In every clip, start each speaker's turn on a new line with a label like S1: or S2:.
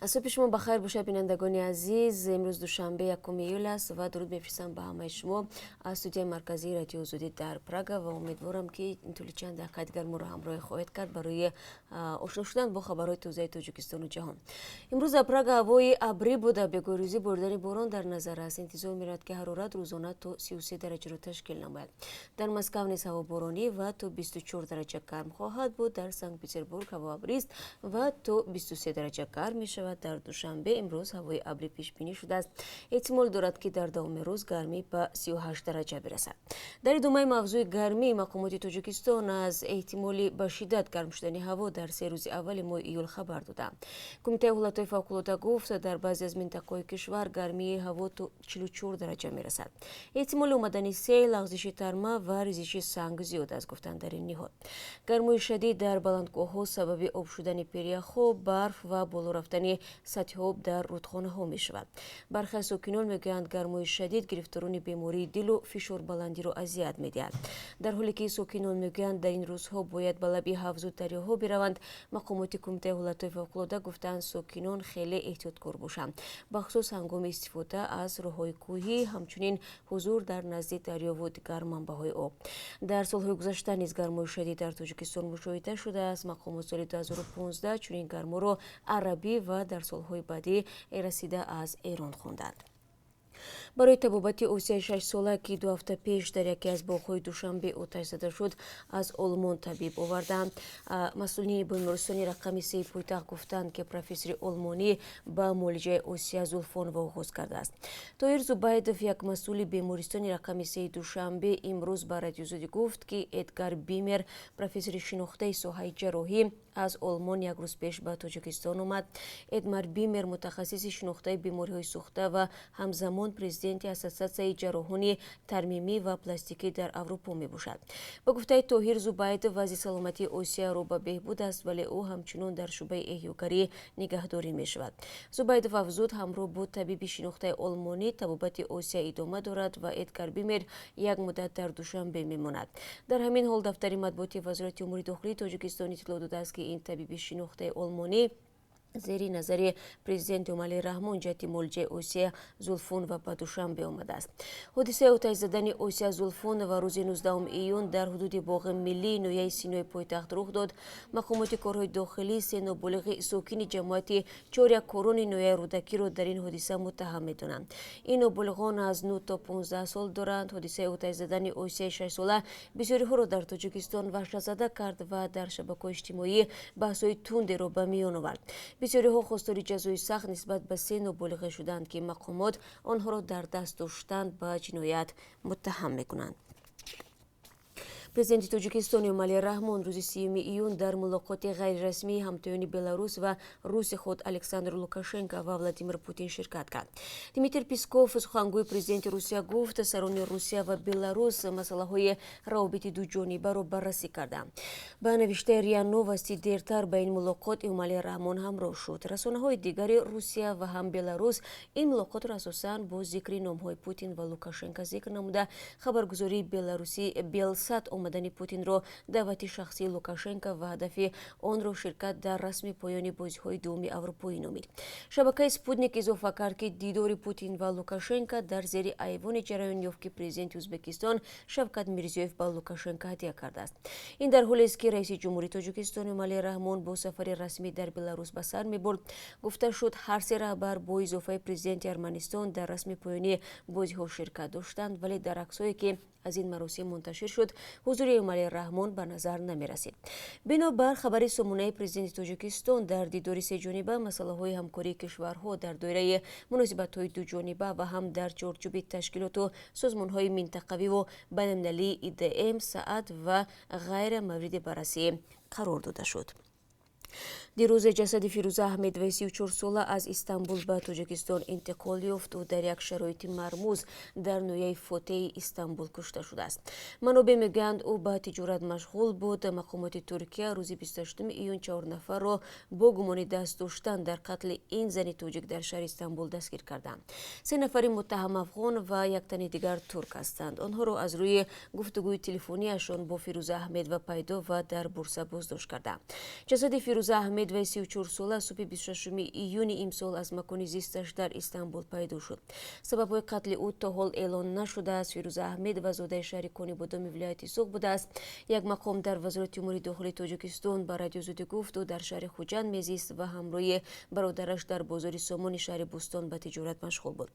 S1: صبح شما بخیر باشه بینندگان عزیز. امروز دوشنبه یکم ایول است و درود میفرستم به همه شما از استودیوی مرکزی رادیو زودی در پراگ و امیدوارم که این طول چند دقیقه دیگر ما را همراه خواهید کرد برای آشنا شدن با خبرهای تازه تاجیکستان و جهان. امروز در پراگ هوای ابری بوده، به گریزی بردن باران در نظر است. انتظار میراد که حرارت روزانه تا 33 درجه را تشکیل نماید. در مسکو نیز هوا بارانی و تا 24 درجه گرم خواهد بود. در سنت پترزبورگ هوا ابری است و تا 23 درجه گرم می شود. در دوشنبه امروز هوای ابری پیش بینی شده است. احتمال دارد که در دوام روز گرمی به 38 درجه برسد. در ادامه موضوع گرمی، مقامات تاجیکستان از احتمال به شدت گرم شدن هوا در 3 روز اول ماه ایول خبر دادند. کمیته حالتهای فوق‌العاده گفت در بعضی از مناطق کشور گرمی هوا تا 44 درجه می رسد. احتمال آمدن سیل، لغزش ترمه و ریزش سنگ زیاد است گفتند در این نهاد. گرمای شدید در بلندگاه‌ها سبب آب شدن پیری‌ها، برف و بالا رفتن سطح آب در رودخانه‌ها می شود. برخی از ساکنان میگویند گرمای شدید گرفتاران بیماری دل و فشار بلندی را اذیت می‌دهد. در حالی که ساکنان میگویند در این روزها باید به لب حوض و دریاها بروند، مقامات کمیته حالتهای فوق‌العاده گفتند ساکنان خیلی احتیاطکار باشند، بخصوص هنگام استفاده از راه‌های کوهی، همچنین حضور در نزدیک دریا و دیگر منبع‌های آب. در سال‌های گذشته نیز گرمای شدید در تاجیکستان مشاهده شده است. مقامات سال 2015 چنین گرما را عربی و در سالهای بعدی رسیده از ایران خواندند. برای طبابت آسیای 6 ساله که 2 هفته پیش در یکی از باغ‌های دوشنبه آتش زده شد از آلمان طبیب آوردند. مسئولین بیمارستان رقم 3 پایتخت گفتند که پروفسور آلمانی به معالجه آسیا زولفان و آغاز کرده است. طاهر زبیدوف، یک مسئول بیمارستان رقم 3 دوشنبه امروز به رادیو زودی گفت که ادگار بیمر، پروفسور شناخته ساحه جراحی از آلمان، یک روز پیش به تاجیکستان آمد. ادمار بیمر متخصص شناخته بیماری‌های سوخته و همزمان پرزیدنت اساسیاسیون جراحان ترمیمی و پلاستیکی در اروپا می باشد. با گفته طاهر زبیدوف، وضع سلامتی آسیا را به بهبود است، ولی او همچنان در شعبه احیاگری نگهداری می شود. زبیدوف افزود همراه با طبیب شناخته آلمانی طبابت آسیا ادامه دارد و ادگار بیمر یک مدت در دوشنبه می ماند. در همین حال دفتر مطبوعاتی وزارت امور داخلی تاجیکستان اطلاع داده است که این طبیب شناخته آلمانی زیر نظر پرزیدنت علی رحمان جهت معالجه آسیا زولفون و به دوشنبه آمده است. حادثه آتش زدن آسیا زولفون و روز 19 ایون در حدود باغ ملی نویه سینوی پایتخت رخ داد. مقامات کارهای داخلی سن و بالغ ساکن جماعت 4 کورون نویه رودکی را در این حادثه متهم می‌دانند. این نوبالغان از 9 تا 15 سال دارند. حادثه آتش زدن آسیا 6 ساله بسیاری‌ها را در تاجیکستان وحشت‌زده کرد و در شبکه‌های اجتماعی بحث‌های تند را به میان آورد. بسیاری‌ها خواستار جزای سخت نسبت به سن و بالغ شدند که مقامات آنها را در دست داشتند به جنایت متهم می‌کنند. پرزیدنت تاجیکستان علی رحمان روز 30 ایون در ملاقات غیر رسمی همتایان بلاروس و روس خود الکساندر لوکاشنکو و ولادیمیر پوتین شرکت کرد. دیمیتر پیسکوف، سخنگوی پرزیدنت روسیه، گفت سران روسیه و بلاروس مسائل روابط دو جانبه را بررسی کردند. به نوشته ریا نووستی دیرتر به این ملاقات علی رحمان همراه شد. رسانه‌های دیگری روسیه و هم بلاروس این ملاقات را اساساً با ذکر نام‌های پوتین و لوکاشنکو ذکر نموده. خبرگزاری بلاروسی بیلسات آمدن پوتین را دعوت شخصی لوکاشنکو و هدف آن را شرکت در رسم پایان بازی‌های دوم اروپایی نامید. شبکه سپوتنیک اضافه کرد که دیدار پوتین و لوکاشنکو در زیر ایوان جریان یافت که پرزیدنت ازبکستان شوکت میرزیوف با لوکاشنکو هدیه کرده است. این در حالی است که رئیس جمهوری تاجیکستان علی رحمان با سفر رسمی در بلاروس به سر می‌برد. گفته شد هر سه رهبر با اضافه پرزیدنت ارمنستان در رسم پایانی بازی‌ها شرکت داشتند، ولی در عکس‌هایی که از این مراسم منتشر شد حضور علی رحمان به نظر نمی رسید. بنابر خبر سامانه پرزیدنت تاجیکستان در دیدار سه جانبه مسائل همکاری کشورها در دایره مناسبت‌های دو جانبه و هم در چارچوب تشکیلات و سازمان‌های منطقوی و بین‌المللی ایدم ساعت و غیر مورد بررسی قرار داده شد. دیروز جسد فیروزه احمدی 34 ساله از استانبول به تاجیکستان انتقال یافت و در یک شرایط مرموز در نویه فوته استانبول کشته شده است. منابع میگویند او به تجارت مشغول بود. مقامات ترکیه روز 28 ایون 4 نفر را با گمان دست داشتن در قتل این زن تاجیک در شهر استانبول دستگیر کردند. 3 نفر متهم افغان و یک تن دیگر ترک هستند. آنها را از روی گفتگوی تلفنیشان با فیروزه احمد و پیدا و در بورسا بازداشت کردند. جسد فیروزه احمد умедваи 34 сола субҳи 26 июни имсол аз макони зисташ дар Истанбул пайдо шуд. Сабабҳои қатли ӯ то ҳол эълон нашудааст. Фирӯза Аҳмедова зодаи шаҳри Конибодоми вилояти Суғ будааст. Як мақом дар вазорати умури дохилии Тоҷикистон ба радиозудӣ гуфт ӯ дар шаҳри Хуҷанд мезист ва ҳамроҳи бародараш дар бозори Сомони шаҳри Бӯстон ба тиҷорат машғул буд.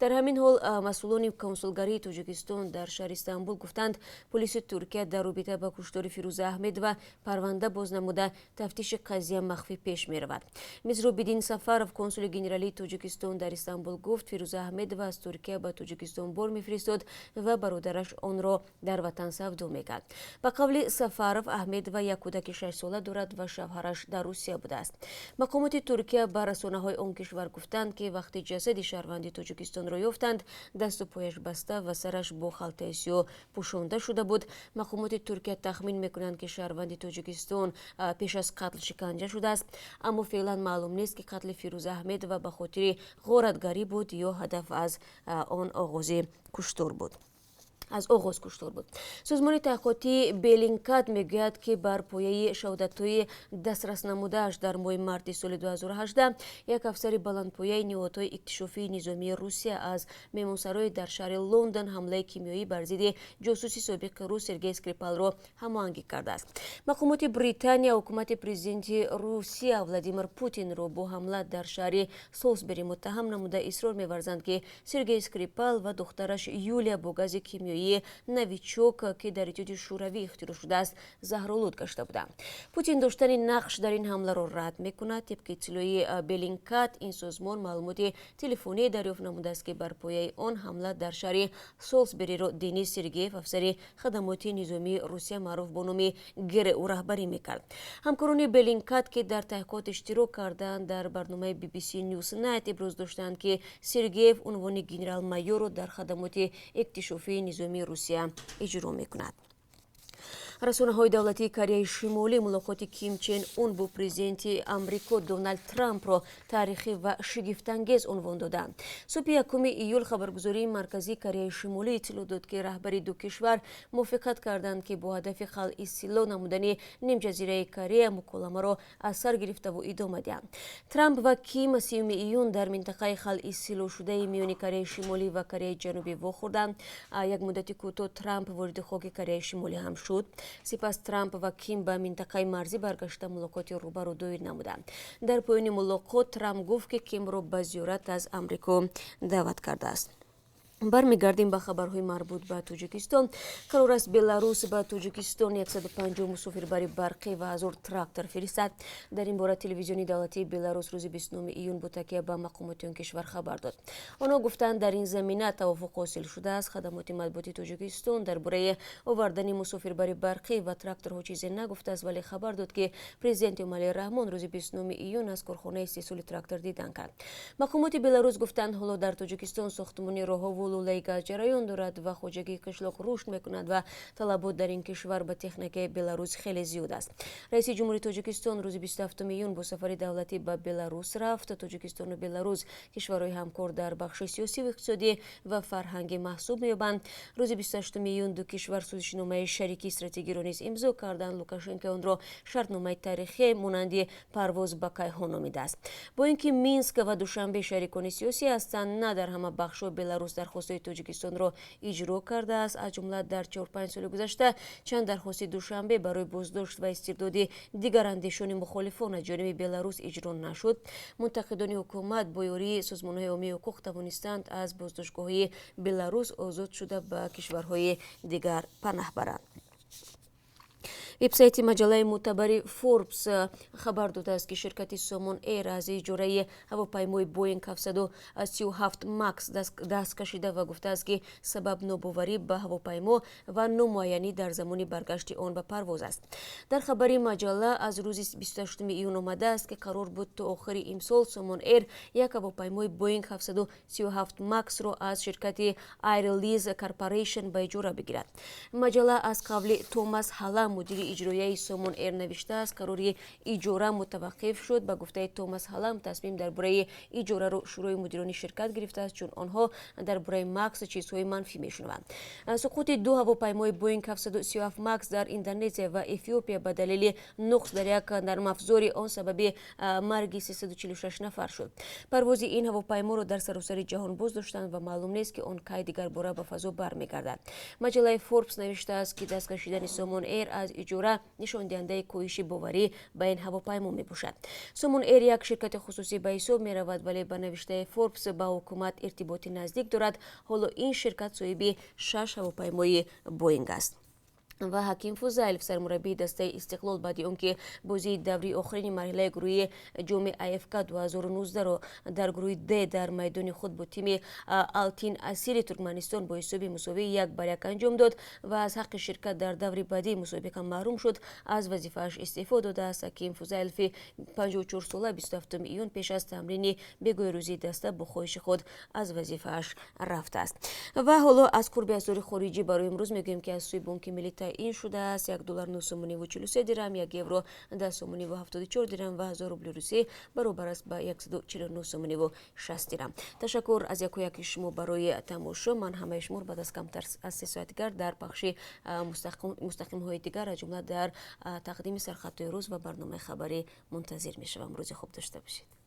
S1: Дар ҳамин ҳол масъулони консулгарии Тоҷикистон дар шаҳри Истанбул гуфтанд, полиси Туркия дар робита ба куштори Фирӯза Аҳмедова парванда боз намуда тафтиши қазия махфӣ пеш меравад. Мизробиддин Сафаров, консули генералии Тоҷикистон дар Истанбул гуфт, Фирӯза Аҳмедова аз Туркия ба Тоҷикистон бор мефиристод ва бародараш онро дар ватан савдо мекард. Ба қавли Сафаров, Аҳмедова як кӯдаки 6 сола дорад ва шавҳараш дар Русия будааст. Мақомоти Туркия ба расонаҳои он кишвар гуфтанд, ки вақти ҷасади шаҳрванди Тоҷикистонро ёфтанд, дасту пояш баста ва сараш бо халтаи сиёҳ пӯшонда шуда буд. Мақомоти Туркия тахмин мекунанд, ки шаҳрванди Тоҷикистон пеш аз қатл шиканҷа шудааст, аммо феълан маълум нест, ки қатли Фирӯза Аҳмедова ба хотири ғоратгарӣ буд ё ҳадаф аз он оғоз куштор буд. Созмони таҳқиқоти Беллинкат мегӯяд, ки бар пояи шаҳодатҳои дастрас намудааш дар моҳи марти соли 2018 як афсари баландпояи ниҳодҳои иктишофии низомии Русия аз меҳмонсарое дар шаҳри Лондон ҳамлаи кимиёӣ бар зидди ҷосуси собиқи рус Сергей Скрипалро ҳамоҳангӣ кардааст. Мақомоти Британия ҳукумати президенти Русия Владимир Путинро бо ҳамла дар шаҳри Солсбери муттаҳам намуда исрор меварзанд, ки Сергей Скрипал ва духтараш Юлия бо гази кимиёӣ новичок, ки дар Иттиҳоди Шӯравӣ ихтироъ шудааст, заҳролуд гашта буданд. Путин доштани нақш дар ин ҳамларо рад мекунад. Тибқи иттилои Беллинкат, ин созмон маълумоти телефоние дарёфт намудааст, ки бар пояи он ҳамла дар шаҳри Солсбериро Денис Сергеев, афсари хадамоти низомии Русия маъруф бо номи ГРУ раҳбарӣ мекард. ҳамкорони Беллинкат, ки дар таҳқиқот иштирок карданд, дар барномаи BBC News Night иброз доштанд, ки Сергеев унвони генерал-майёрро дар хадамоти иктишофии низомии Русия иҷро мекунад. Расонаҳои давлатии Кореяи Шимолӣ мулоқоти Ким Чен Ун бо президенти Амрико Дональд Трампро таърихӣ ва шигифтангез унвон доданд. Субҳи 1 июл хабаргузории Марказии Кореяи Шимолӣ иттилоъ дод, ки раҳбари ду кишвар мувофиқат карданд, ки бо ҳадафи халъи силоҳ намудани Нимҷазираи Корея муколамаро аз сар гирифтаву идома диҳанд. Трамп ва Ким 30 июн дар минтақаи халъи силоҳшудаи миёни Кореяи Шимолӣ ва Кореяи Ҷанубӣ вохӯрданд. Як муддати кӯтоҳ Трамп вориди хоки Кореяи Шимолӣ ҳам шуд. Сипас Трамп ва Ким ба минтақаи марзӣ баргашта мулоқоти рӯбару доир намуданд. Дар поёни мулоқот Трамп гуфт, ки Кимро ба зиёрат аз Амрико даъват кардааст. Бармегардим ба хабарҳои марбут ба Тоҷикистон. Қарор аст Беларус ба Тоҷикистон 150 мусофирбари барқӣ ва 1000 трактор фиристад. Дар ин бора телевизиони давлатии Беларус рӯзи 29 июн бо такя ба мақомоти он кишвар хабар дод. Онҳо гуфтанд, дар ин замина тавофуқ ҳосил шудааст. Хадамоти матбуоти Тоҷикистон дар бораи овардани мусофирбари барқӣ ва тракторҳо чизе нагуфтааст, вале хабар дод, ки президенти Эмомалӣ Раҳмон рӯзи 29 июн аз корхонаи истеҳсоли трактор дидан кард. Мақомоти Беларус гуфтанд, ҳоло дар Тоҷикистон сохтмони роҳҳо лӯлаи газ ҷараён дорад ва хоҷагии қишлоқ рушд мекунад ва талабот дар ин кишвар ба техникаи Беларус хеле зиёд аст. Раиси ҷумҳури Тоҷикистон рӯзи 27 июн бо сафари давлатӣ ба Беларус рафт. Тоҷикистону Беларус кишварҳои ҳамкор дар бахши сиёсиву иқтисодӣ ва фарҳангӣ маҳсуб меёбанд. Рӯзи 28 июн ду кишвар сӯзишномаи шарикии стратегиро низ имзо карданд. Лукашенко онро шартномаи таърихӣ монанди парвоз ба Кайҳон номидааст. Бо ин ки Минск ва Душанбе шарикони сиёсӣ ҳастанд, на дар ҳама бахшҳои Беларус дархостҳои Тоҷикистонро иҷро кардааст. Аз ҷумла дар 4-5 соли гузашта чанд дархости Душанбе барои боздошт ва истирдоди дигарандешони мухолифон аз ҷониби Беларус иҷро нашуд. Мунтақидони ҳукумат бо ёрии созмонҳои оммии ҳуқуқ тавонистанд аз боздоштгоҳҳои Беларус озод шуда ба кишварҳои дигар панаҳ баранд. Вебсайти маҷаллаи мӯътабари Forbes хабар додааст, ки ширкати Somon Air аз иҷораи ҳавопаймои Boeing 737 Max даст кашида ва гуфтааст, ки сабаб нобоварӣ ба ҳавопаймо ва номуайянӣ дар замони баргашти он ба парвоз аст. Дар хабари маҷалла аз рӯзи 28 июн омадааст, ки қарор буд то охири имсол Somon Air як ҳавопаймои Boeing 737 Max-ро аз ширкати Air Lease Corporation ба иҷора бигирад. Маҷалла аз қавли Томас Ҳала, мудири اجرایی سومون ایر نوشته است قراری اجاره متوقف شد. به گفته توماس هالم تصمیم درباره اجاره رو شروع مدیران شرکت گرفته است چون آنها درباره ماکس چیزهای منفی میشنوند. سقوط دو هواپیمای بوینگ 737 ماکس در اندونزی و اتیوپیا به دلیل نقص در یک نرم افزار آن سبب مرگ 346 نفر شد. پرواز این هواپیما رو در سراسر جهان بازداشتند و معلوم نیست که آن کی دیگر باره به فضا برمیگردد. مجله فوربس نوشته است که دست کشیدن سومون ایر از اجاره نشان دهنده کاهش باوری به این هواپیما میباشد. سومون ایر یک شرکت خصوصی به حساب می رود ولی به نوشته فوربس با حکومت ارتباط نزدیک دارد. حالا این شرکت صاحب 6 هواپیمای بوینگ است. و حکیم فوزایلف سرمربی دسته استقلال بعد آنکه بازی دوری آخرین مرحله گروهی جام IFK 2019 را در گروه د در میدان خود با تیم آلتین اسیر ترکمنستان با حساب مساوی 1-1 انجام داد و از حق شرکت در دوری بعدی مسابقه محروم شد. از وظیفه‌اش استعفا داده است. حکیم فوزایلف 54 ساله 27 ایون پیش از تمرین بگوی روزی دسته با خواهش خود از وظیفه‌اش رفته است. و حالا از قرب اسعار خارجی برای امروز میگوییم که از سوی بانک ملی این شده است $1 9.43 درهم، 1 یورو 10.74 درهم و 1000 روبل روسی برابر است به 149.60 درهم. تشکر از یک شما برای تماشا. من همه شما بعد از کمتر از 3 ساعت دیگر در بخش مستقیم های دیگر از جمله در تقدیم سرخط روز و برنامه خبری منتظر می شوم. روز خوب داشته باشید.